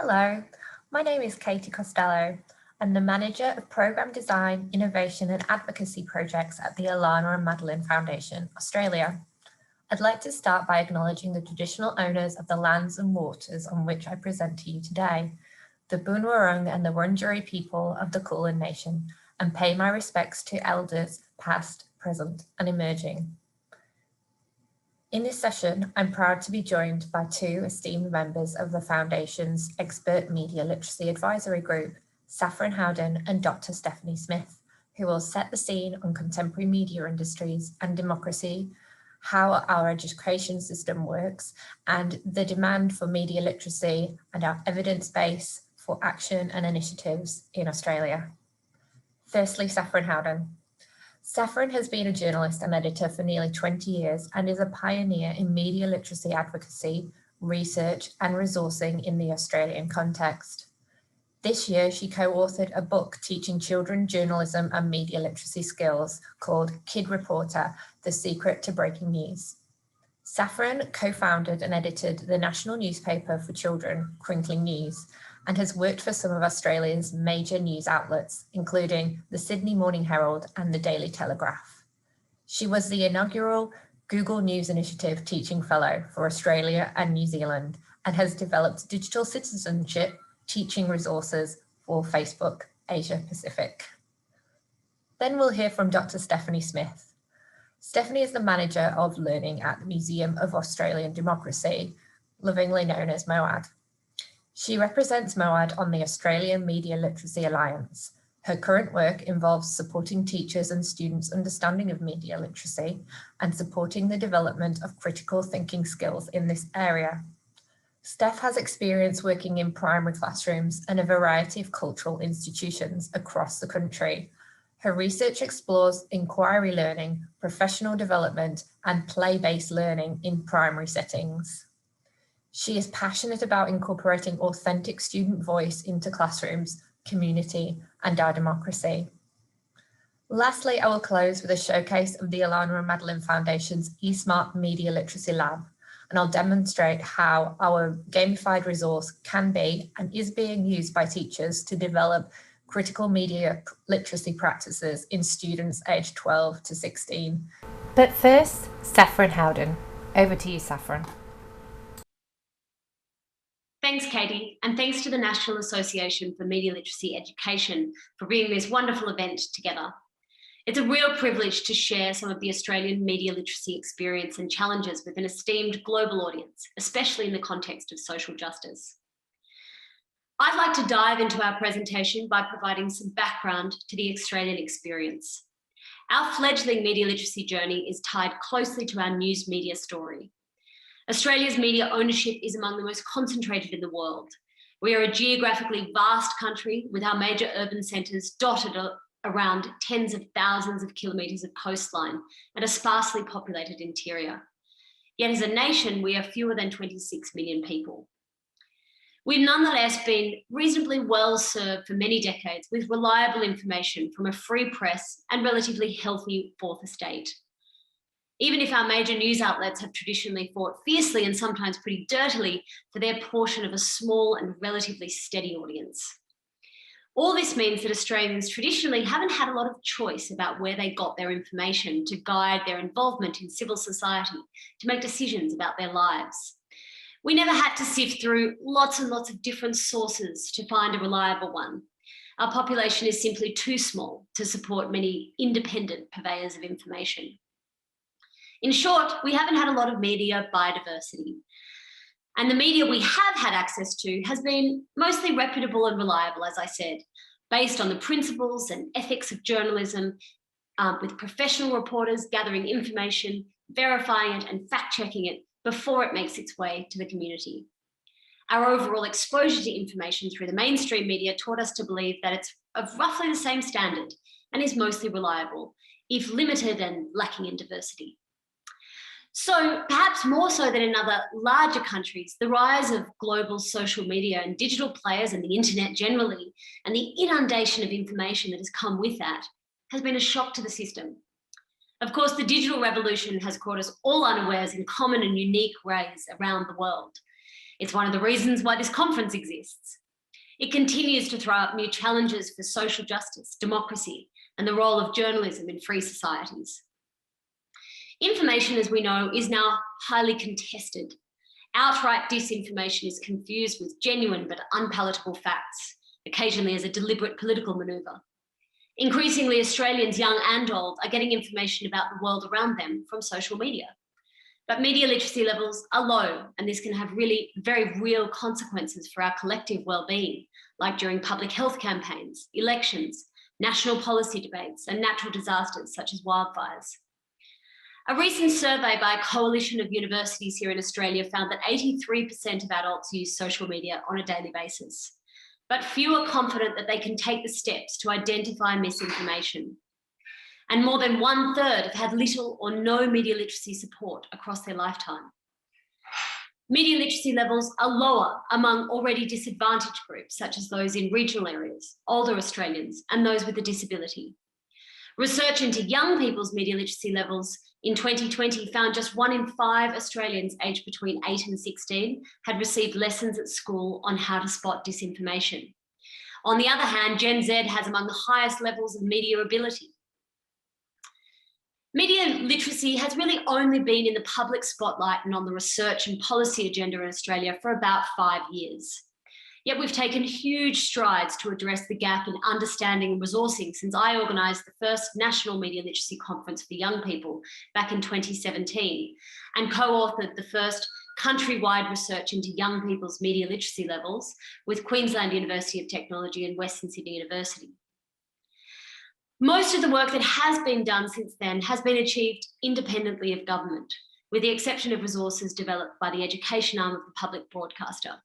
Hello, my name is Katie Costello. I'm the Manager of Programme Design, Innovation and Advocacy Projects at the Alana and Madeline Foundation, Australia. I'd like to start by acknowledging the traditional owners of the lands and waters on which I present to you today, the Boon Wurrung and the Wurundjeri people of the Kulin Nation, and pay my respects to elders past, present and emerging. In this session, I'm proud to be joined by two esteemed members of the Foundation's Expert Media Literacy Advisory Group, Saffron Howden and Dr. Stephanie Smith, who will set the scene on contemporary media industries and democracy, how our education system works, and the demand for media literacy and our evidence base for action and initiatives in Australia. Firstly, Saffron Howden. Saffron has been a journalist and editor for nearly 20 years and is a pioneer in media literacy advocacy, research and resourcing in the Australian context. This year, she co-authored a book teaching children journalism and media literacy skills called Kid Reporter, The Secret to Breaking News. Saffron co-founded and edited the national newspaper for children, Crinkling News, and has worked for some of Australia's major news outlets, including the Sydney Morning Herald and the Daily Telegraph. She was the inaugural Google News Initiative Teaching Fellow for Australia and New Zealand and has developed digital citizenship teaching resources for Facebook Asia Pacific. Then we'll hear from Dr. Stephanie Smith. Stephanie is the Manager of Learning at the Museum of Australian Democracy, lovingly known as MOAD. She represents MOAD on the Australian Media Literacy Alliance. Her current work involves supporting teachers and students' understanding of media literacy and supporting the development of critical thinking skills in this area. Steph has experience working in primary classrooms and a variety of cultural institutions across the country. Her research explores inquiry learning, professional development, and play-based learning in primary settings. She is passionate about incorporating authentic student voice into classrooms, community, and our democracy. Lastly, I will close with a showcase of the Alana and Madeline Foundation's eSmart Media Literacy Lab, and I'll demonstrate how our gamified resource can be and is being used by teachers to develop critical media literacy practices in students aged 12 to 16. But first, Saffron Howden. Over to you, Saffron. Thanks, Katie, and thanks to the National Association for Media Literacy Education for bringing this wonderful event together. It's a real privilege to share some of the Australian media literacy experience and challenges with an esteemed global audience, especially in the context of social justice. I'd like to dive into our presentation by providing some background to the Australian experience. Our fledgling media literacy journey is tied closely to our news media story. Australia's media ownership is among the most concentrated in the world. We are a geographically vast country with our major urban centres dotted around tens of thousands of kilometres of coastline and a sparsely populated interior. Yet as a nation, we are fewer than 26 million people. We've nonetheless been reasonably well served for many decades with reliable information from a free press and relatively healthy fourth estate. Even if our major news outlets have traditionally fought fiercely and sometimes pretty dirtily for their portion of a small and relatively steady audience. All this means that Australians traditionally haven't had a lot of choice about where they got their information to guide their involvement in civil society, to make decisions about their lives. We never had to sift through lots and lots of different sources to find a reliable one. Our population is simply too small to support many independent purveyors of information. In short, we haven't had a lot of media biodiversity. And the media we have had access to has been mostly reputable and reliable, as I said, based on the principles and ethics of journalism, with professional reporters gathering information, verifying it and fact-checking it before it makes its way to the community. Our overall exposure to information through the mainstream media taught us to believe that it's of roughly the same standard and is mostly reliable, if limited and lacking in diversity. So perhaps more so than in other larger countries, the rise of global social media and digital players and the internet generally, and the inundation of information that has come with that, has been a shock to the system. Of course, the digital revolution has caught us all unawares in common and unique ways around the world. It's one of the reasons why this conference exists. It continues to throw up new challenges for social justice, democracy, and the role of journalism in free societies. Information, as we know, is now highly contested. Outright disinformation is confused with genuine but unpalatable facts, occasionally as a deliberate political manoeuvre. Increasingly, Australians, young and old, are getting information about the world around them from social media. But media literacy levels are low, and this can have really very real consequences for our collective well-being, like during public health campaigns, elections, national policy debates, and natural disasters such as wildfires. A recent survey by a coalition of universities here in Australia found that 83% of adults use social media on a daily basis, but few are confident that they can take the steps to identify misinformation. And more than 1/3 have had little or no media literacy support across their lifetime. Media literacy levels are lower among already disadvantaged groups, such as those in regional areas, older Australians, and those with a disability. Research into young people's media literacy levels in 2020 found just 1 in 5 Australians aged between 8 and 16 had received lessons at school on how to spot disinformation. On the other hand, Gen Z has among the highest levels of media ability. Media literacy has really only been in the public spotlight and on the research and policy agenda in Australia for about 5 years. Yet we've taken huge strides to address the gap in understanding and resourcing since I organised the first National Media Literacy Conference for young people back in 2017 and co-authored the first countrywide research into young people's media literacy levels with Queensland University of Technology and Western Sydney University. Most of the work that has been done since then has been achieved independently of government, with the exception of resources developed by the education arm of the public broadcaster.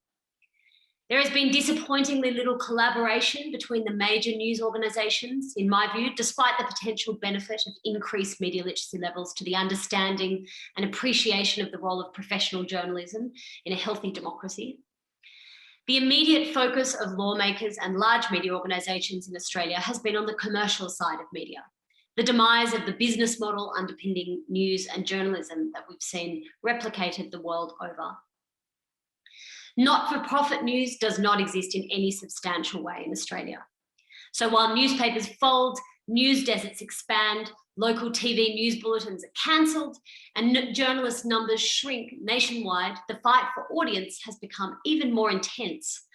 There has been disappointingly little collaboration between the major news organisations, in my view, despite the potential benefit of increased media literacy levels to the understanding and appreciation of the role of professional journalism in a healthy democracy. The immediate focus of lawmakers and large media organisations in Australia has been on the commercial side of media, the demise of the business model underpinning news and journalism that we've seen replicated the world over. Not-for-profit news does not exist in any substantial way in Australia. So while newspapers fold, news deserts expand, local TV news bulletins are cancelled, and journalist numbers shrink nationwide, the fight for audience has become even more intense.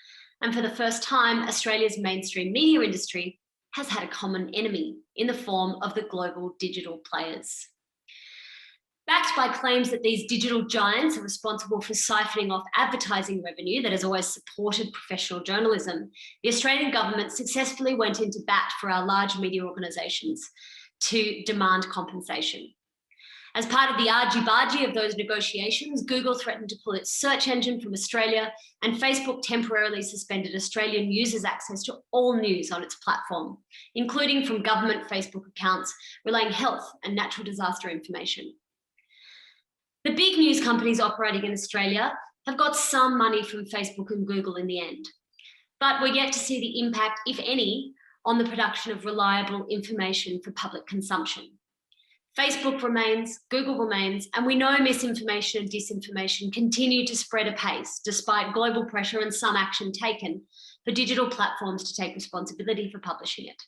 And for the first time, Australia's mainstream media industry has had a common enemy in the form of the global digital players. Backed by claims that these digital giants are responsible for siphoning off advertising revenue that has always supported professional journalism, the Australian government successfully went into bat for our large media organisations to demand compensation. As part of the argy-bargy of those negotiations, Google threatened to pull its search engine from Australia, and Facebook temporarily suspended Australian users' access to all news on its platform, including from government Facebook accounts relaying health and natural disaster information. The big news companies operating in Australia have got some money from Facebook and Google in the end, but we're yet to see the impact, if any, on the production of reliable information for public consumption. Facebook remains, Google remains, and we know misinformation and disinformation continue to spread apace despite global pressure and some action taken for digital platforms to take responsibility for publishing it.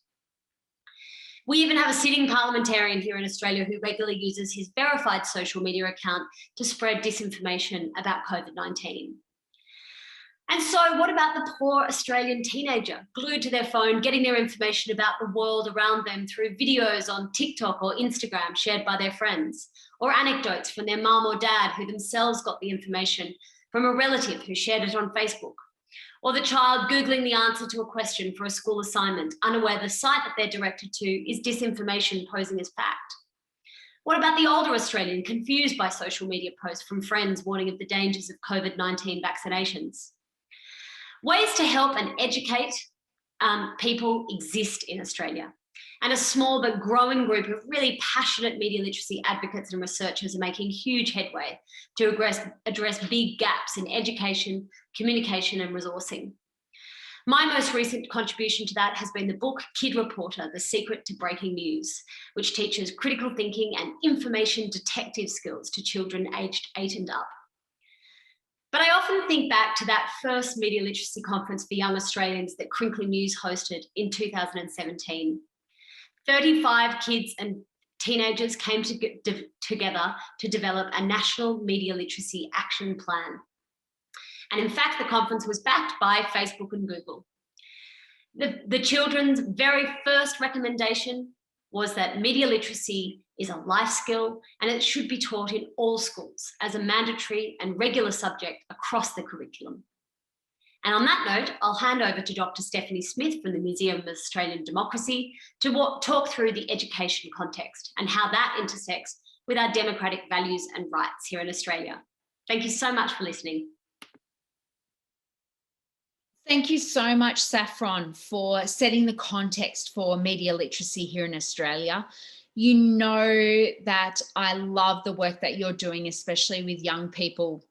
We even have a sitting parliamentarian here in Australia who regularly uses his verified social media account to spread disinformation about COVID-19. And so what about the poor Australian teenager glued to their phone, getting their information about the world around them through videos on TikTok or Instagram shared by their friends, or anecdotes from their mum or dad who themselves got the information from a relative who shared it on Facebook? Or the child Googling the answer to a question for a school assignment, unaware the site that they're directed to is disinformation posing as fact? What about the older Australian confused by social media posts from friends warning of the dangers of COVID-19 vaccinations? Ways to help and educate people exist in Australia. And a small but growing group of really passionate media literacy advocates and researchers are making huge headway to address big gaps in education, communication and resourcing. My most recent contribution to that has been the book Kid Reporter, The Secret to Breaking News, which teaches critical thinking and information detective skills to children aged 8 and up. But I often think back to that first media literacy conference for young Australians that Crinkly News hosted in 2017. 35 kids and teenagers came together to develop a national media literacy action plan. And in fact, the conference was backed by Facebook and Google. The children's very first recommendation was that media literacy is a life skill and it should be taught in all schools as a mandatory and regular subject across the curriculum. And on that note, I'll hand over to Dr. Stephanie Smith from the Museum of Australian Democracy to talk through the education context and how that intersects with our democratic values and rights here in Australia. Thank you so much for listening. Thank you so much, Saffron, for setting the context for media literacy here in Australia. You know that I love the work that you're doing, especially with young people.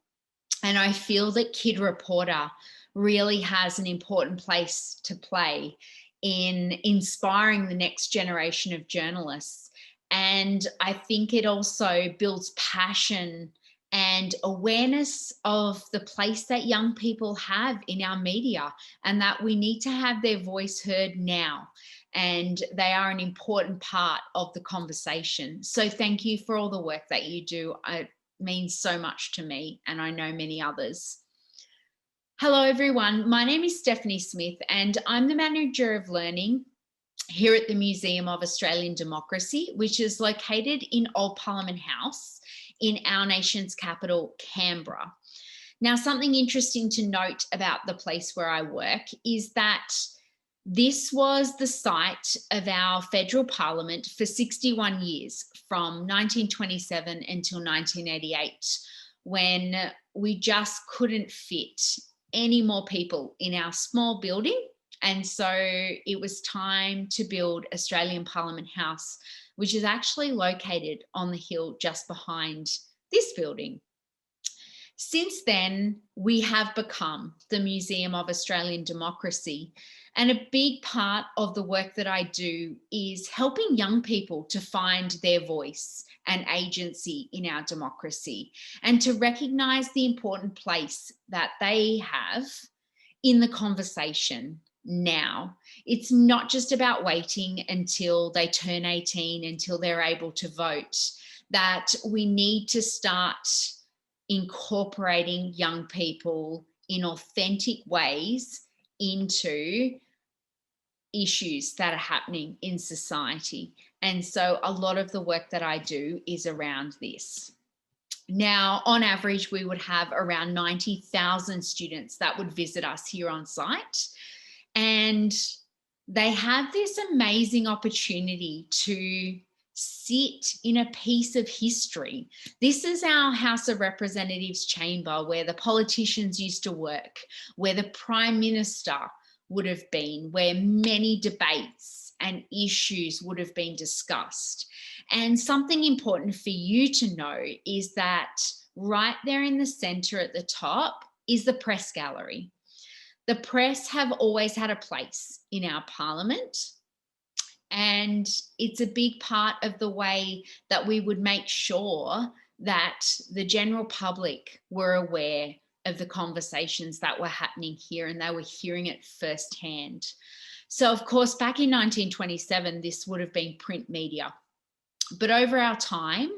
And I feel that Kid Reporter really has an important place to play in inspiring the next generation of journalists. And I think it also builds passion and awareness of the place that young people have in our media and that we need to have their voice heard now. And they are an important part of the conversation. So thank you for all the work that you do. It means so much to me, and I know many others. Hello, everyone. My name is Stephanie Smith, and I'm the Manager of Learning here at the Museum of Australian Democracy, which is located in Old Parliament House in our nation's capital, Canberra. Now, something interesting to note about the place where I work is that this was the site of our federal parliament for 61 years, from 1927 until 1988, when we just couldn't fit any more people in our small building. And so it was time to build Australian Parliament House, which is actually located on the hill just behind this building. Since then, we have become the Museum of Australian Democracy. And a big part of the work that I do is helping young people to find their voice and agency in our democracy and to recognise the important place that they have in the conversation now. It's not just about waiting until they turn 18, until they're able to vote, that we need to start incorporating young people in authentic ways into issues that are happening in society. And so a lot of the work that I do is around this. Now, on average, we would have around 90,000 students that would visit us here on site. And they have this amazing opportunity to sit in a piece of history. This is our House of Representatives chamber where the politicians used to work, where the Prime Minister would have been, where many debates and issues would have been discussed. And something important for you to know is that right there in the centre at the top is the press gallery. The press have always had a place in our parliament, and it's a big part of the way that we would make sure that the general public were aware of the conversations that were happening here and they were hearing it firsthand. So of course, back in 1927, this would have been print media. But over our time,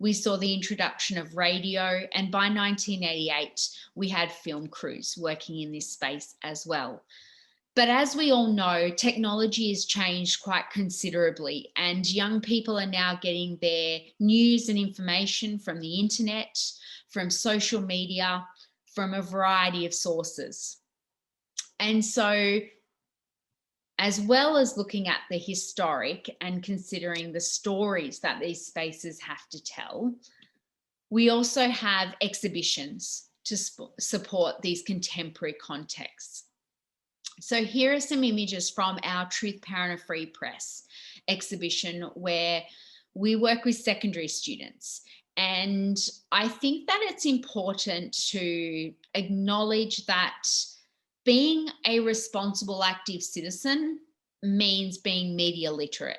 we saw the introduction of radio, and by 1988, we had film crews working in this space as well. But as we all know, technology has changed quite considerably, and young people are now getting their news and information from the internet, from social media, from a variety of sources. And so, as well as looking at the historic and considering the stories that these spaces have to tell, we also have exhibitions to support these contemporary contexts. So here are some images from our Truth, Power and a Free Press exhibition where we work with secondary students. And I think that it's important to acknowledge that being a responsible active citizen means being media literate.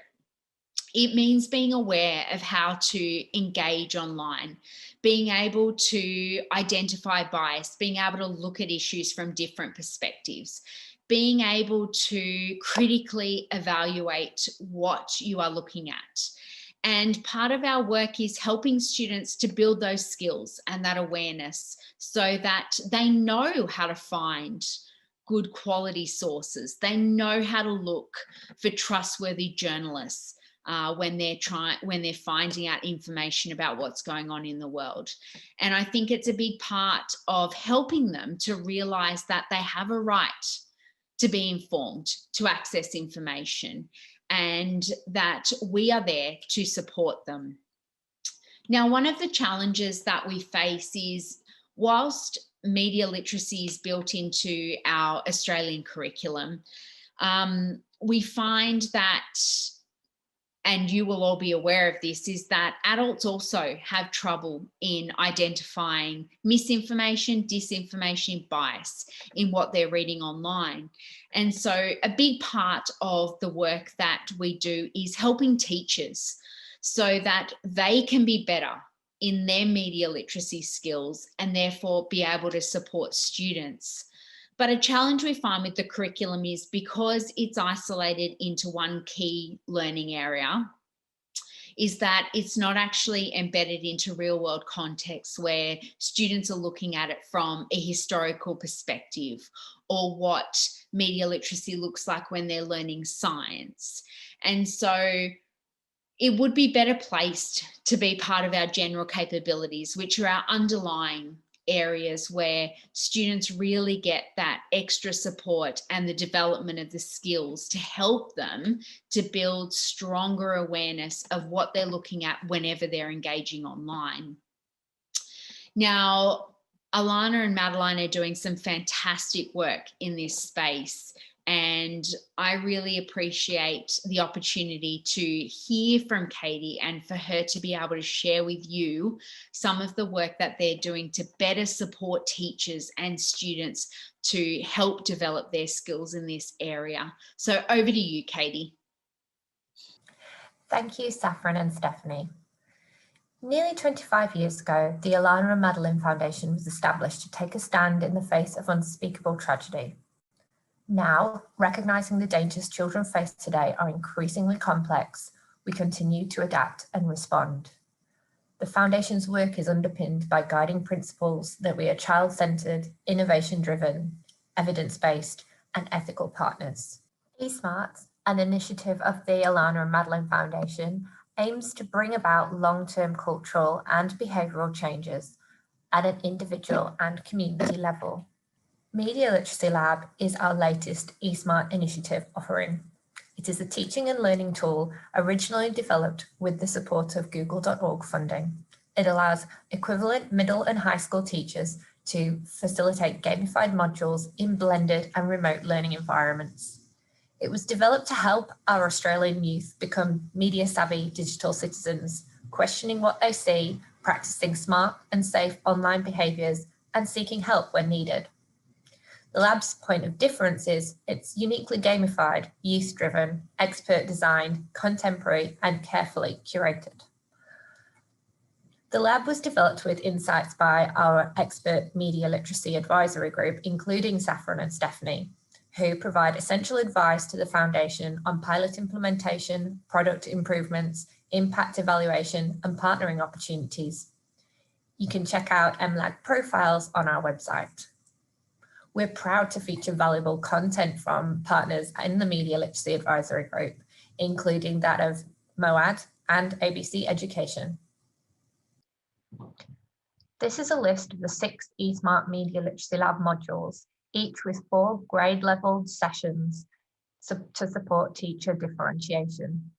It means being aware of how to engage online, being able to identify bias, being able to look at issues from different perspectives, being able to critically evaluate what you are looking at. And part of our work is helping students to build those skills and that awareness so that they know how to find good quality sources. They know how to look for trustworthy journalists when they're finding out information about what's going on in the world. And I think it's a big part of helping them to realize that they have a right to be informed, to access information, and that we are there to support them. Now, one of the challenges that we face is, whilst media literacy is built into our Australian curriculum, we find that, and you will all be aware of this, is that adults also have trouble in identifying misinformation, disinformation, bias in what they're reading online. And so a big part of the work that we do is helping teachers so that they can be better in their media literacy skills and therefore be able to support students. But a challenge we find with the curriculum is, because it's isolated into one key learning area, is that it's not actually embedded into real world contexts where students are looking at it from a historical perspective, or what media literacy looks like when they're learning science. And so it would be better placed to be part of our general capabilities, which are our underlying areas where students really get that extra support and the development of the skills to help them to build stronger awareness of what they're looking at whenever they're engaging online. Now, Alana and Madeline are doing some fantastic work in this space, and I really appreciate the opportunity to hear from Katie and for her to be able to share with you some of the work that they're doing to better support teachers and students to help develop their skills in this area. So over to you, Katie. Thank you, Saffron and Stephanie. Nearly 25 years ago, the Alana and Madeline Foundation was established to take a stand in the face of unspeakable tragedy. Now, recognising the dangers children face today are increasingly complex, we continue to adapt and respond. The Foundation's work is underpinned by guiding principles that we are child-centred, innovation-driven, evidence-based and ethical partners. eSmart, an initiative of the Alana and Madeline Foundation, aims to bring about long-term cultural and behavioural changes at an individual and community level. Media Literacy Lab is our latest eSmart initiative offering. It is a teaching and learning tool originally developed with the support of Google.org funding. It allows equivalent middle and high school teachers to facilitate gamified modules in blended and remote learning environments. It was developed to help our Australian youth become media-savvy digital citizens, questioning what they see, practicing smart and safe online behaviours, and seeking help when needed. The lab's point of difference is it's uniquely gamified, youth-driven, expert-designed, contemporary, and carefully curated. The lab was developed with insights by our expert media literacy advisory group, including Saffron and Stephanie, who provide essential advice to the Foundation on pilot implementation, product improvements, impact evaluation, and partnering opportunities. You can check out MLAG profiles on our website. We're proud to feature valuable content from partners in the Media Literacy Advisory Group, including that of MOAD and ABC Education. This is a list of the 6 eSmart Media Literacy Lab modules, each with 4 grade-level sessions to support teacher differentiation.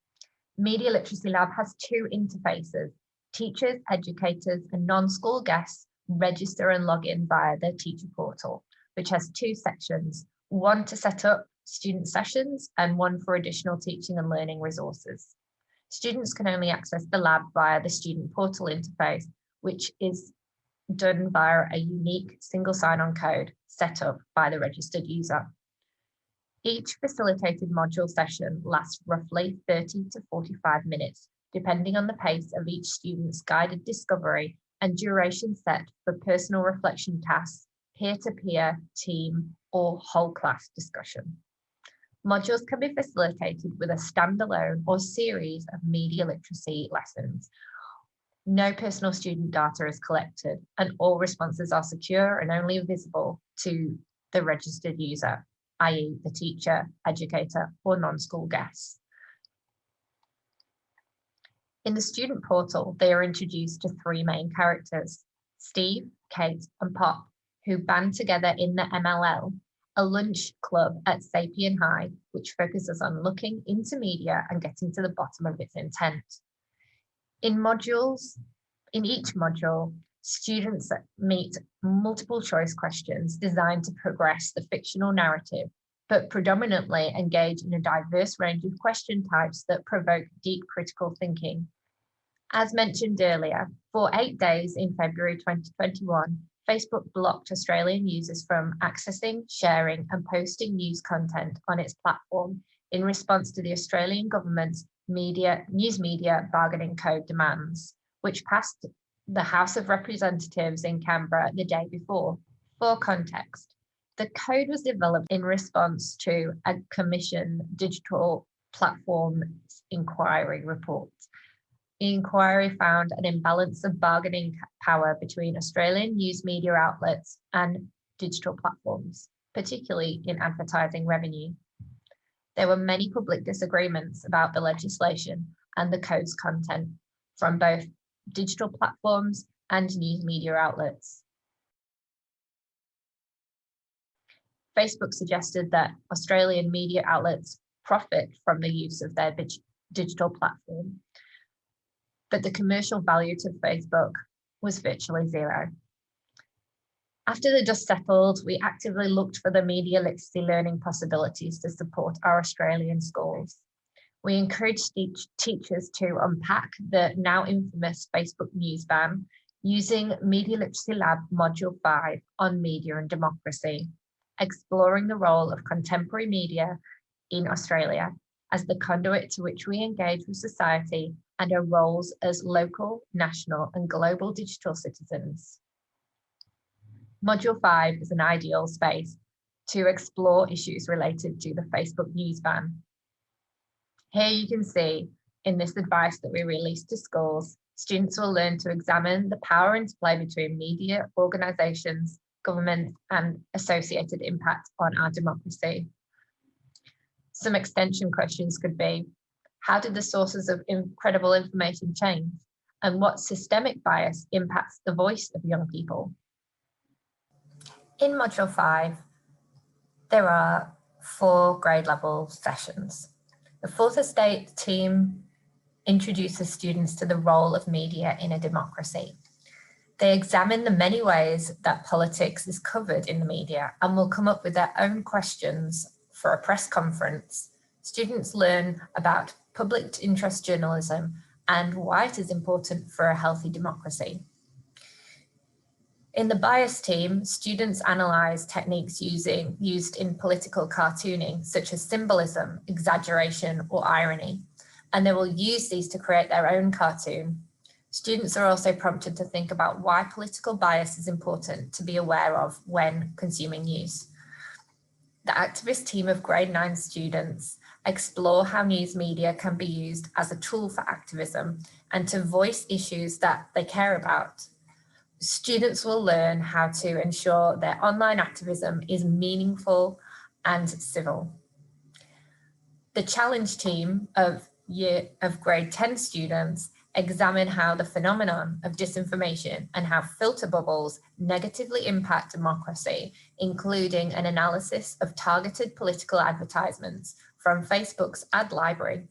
Media Literacy Lab has 2 interfaces. Teachers, educators, and non-school guests register and log in via their teacher portal, which has 2 sections, one to set up student sessions and one for additional teaching and learning resources. Students can only access the lab via the student portal interface, which is done via a unique single sign-on code set up by the registered user. Each facilitated module session lasts roughly 30 to 45 minutes, depending on the pace of each student's guided discovery and duration set for personal reflection tasks, peer-to-peer, team, or whole class discussion. Modules can be facilitated with a standalone or series of media literacy lessons. No personal student data is collected, and all responses are secure and only visible to the registered user, i.e. the teacher, educator, or non-school guests. In the student portal, they are introduced to three main characters, Steve, Kate, and Pop, who band together in the MLL, a lunch club at Sapien High, which focuses on looking into media and getting to the bottom of its intent. In each module, students meet multiple choice questions designed to progress the fictional narrative, but predominantly engage in a diverse range of question types that provoke deep critical thinking. As mentioned earlier, for 8 days in February 2021, Facebook blocked Australian users from accessing, sharing, and posting news content on its platform in response to the Australian government's news media bargaining code demands, which passed the House of Representatives in Canberra the day before. For context, the code was developed in response to a Commission digital platform inquiry report. The inquiry found an imbalance of bargaining power between Australian news media outlets and digital platforms, particularly in advertising revenue. There were many public disagreements about the legislation and the code's content from both digital platforms and news media outlets. Facebook suggested that Australian media outlets profit from the use of their digital platform, but the commercial value to Facebook was virtually zero. After the dust settled, we actively looked for the media literacy learning possibilities to support our Australian schools. We encouraged teachers to unpack the now infamous Facebook news ban using Media Literacy Lab Module 5 on media and democracy, exploring the role of contemporary media in Australia as the conduit to which we engage with society and our roles as local, national, and global digital citizens. Module 5 is an ideal space to explore issues related to the Facebook news ban. Here you can see in this advice that we released to schools, students will learn to examine the power interplay between media, organisations, government, and associated impact on our democracy. Some extension questions could be, how did the sources of incredible information change? And what systemic bias impacts the voice of young people? In Module 5, there are 4 grade level sessions. The fourth estate team introduces students to the role of media in a democracy. They examine the many ways that politics is covered in the media and will come up with their own questions for a press conference. Students learn about public interest journalism and why it is important for a healthy democracy. In the bias team, students analyse techniques used in political cartooning, such as symbolism, exaggeration, or irony, and they will use these to create their own cartoon. Students are also prompted to think about why political bias is important to be aware of when consuming news. The activist team of grade 9 students explore how news media can be used as a tool for activism and to voice issues that they care about. Students will learn how to ensure their online activism is meaningful and civil. The challenge team of grade 10 students examine how the phenomenon of disinformation and how filter bubbles negatively impact democracy, including an analysis of targeted political advertisements from Facebook's ad library.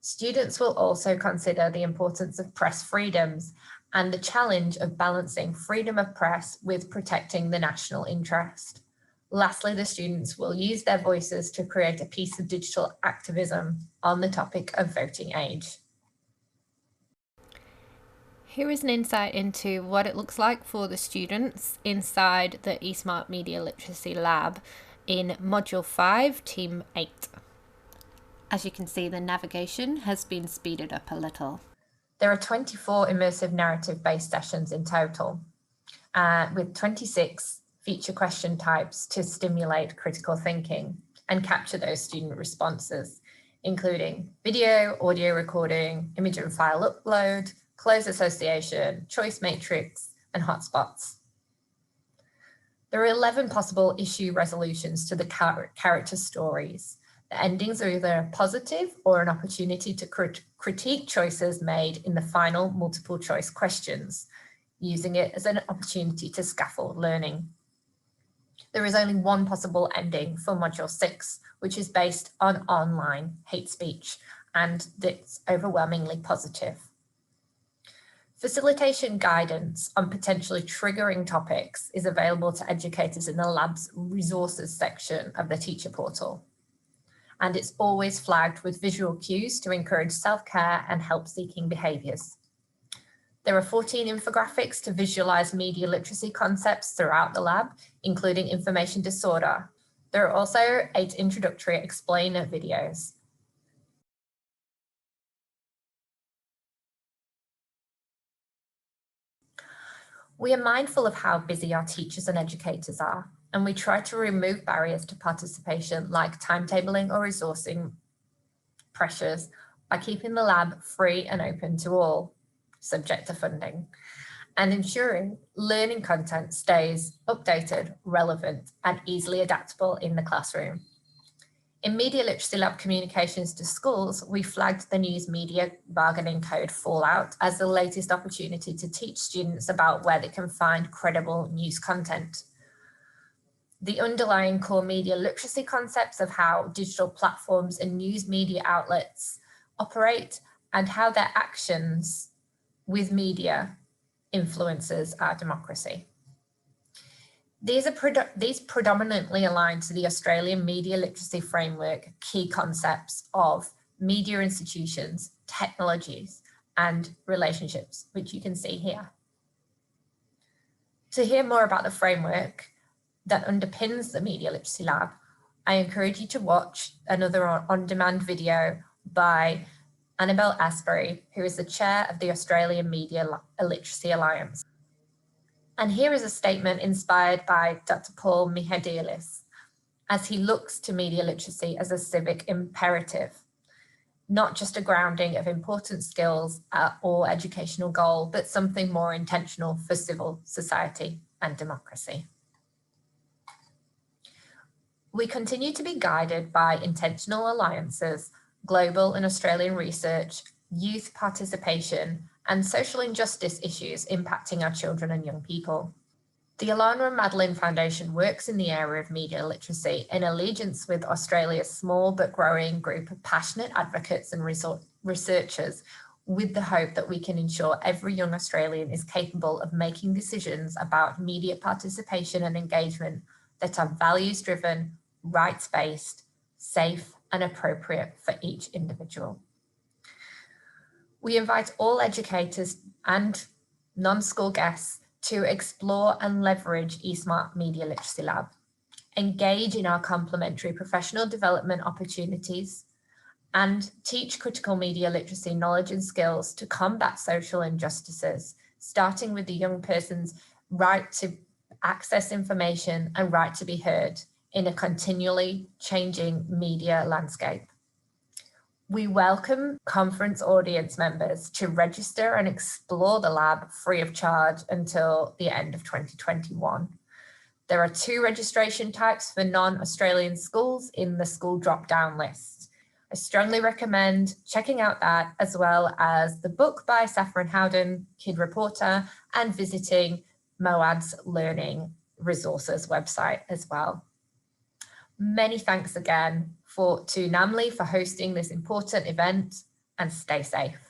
Students will also consider the importance of press freedoms and the challenge of balancing freedom of press with protecting the national interest. Lastly, the students will use their voices to create a piece of digital activism on the topic of voting age. Here is an insight into what it looks like for the students inside the eSmart Media Literacy Lab in Module 5, Team 8. As you can see, the navigation has been speeded up a little. There are 24 immersive narrative-based sessions in total, with 26 feature question types to stimulate critical thinking and capture those student responses, including video, audio recording, image and file upload, close association, choice matrix, and hotspots. There are 11 possible issue resolutions to the character stories. The endings are either positive or an opportunity to critique choices made in the final multiple choice questions, using it as an opportunity to scaffold learning. There is only one possible ending for Module 6, which is based on online hate speech, and it's overwhelmingly positive. Facilitation guidance on potentially triggering topics is available to educators in the lab's resources section of the teacher portal. And it's always flagged with visual cues to encourage self-care and help-seeking behaviours. There are 14 infographics to visualise media literacy concepts throughout the lab, including information disorder. There are also 8 introductory explainer videos. We are mindful of how busy our teachers and educators are, and we try to remove barriers to participation like timetabling or resourcing pressures by keeping the lab free and open to all, subject to funding, and ensuring learning content stays updated, relevant, and easily adaptable in the classroom. In Media Literacy Lab communications to schools, we flagged the News Media Bargaining Code fallout as the latest opportunity to teach students about where they can find credible news content. The underlying core media literacy concepts of how digital platforms and news media outlets operate and how their actions with media influences our democracy. These predominantly align to the Australian Media Literacy Framework key concepts of media institutions, technologies, and relationships, which you can see here. To hear more about the framework that underpins the Media Literacy Lab, I encourage you to watch another on-demand video by Annabelle Asbury, who is the chair of the Australian Media Literacy Alliance. And here is a statement inspired by Dr. Paul Mihadelis, as he looks to media literacy as a civic imperative, not just a grounding of important skills or educational goal, but something more intentional for civil society and democracy. We continue to be guided by intentional alliances, global and Australian research, youth participation, and social injustice issues impacting our children and young people. The Alana and Madeline Foundation works in the area of media literacy in allegiance with Australia's small but growing group of passionate advocates and researchers, with the hope that we can ensure every young Australian is capable of making decisions about media participation and engagement that are values-driven, rights-based, safe, and appropriate for each individual. We invite all educators and non-school guests to explore and leverage eSmart Media Literacy Lab, engage in our complementary professional development opportunities, and teach critical media literacy knowledge and skills to combat social injustices, starting with the young person's right to access information and right to be heard in a continually changing media landscape. We welcome conference audience members to register and explore the lab free of charge until the end of 2021. There are 2 registration types for non-Australian schools in the school drop-down list. I strongly recommend checking out that, as well as the book by Saffron Howden, Kid Reporter, and visiting MOAD's Learning Resources website as well. Many thanks again to NAMLE for hosting this important event, and stay safe.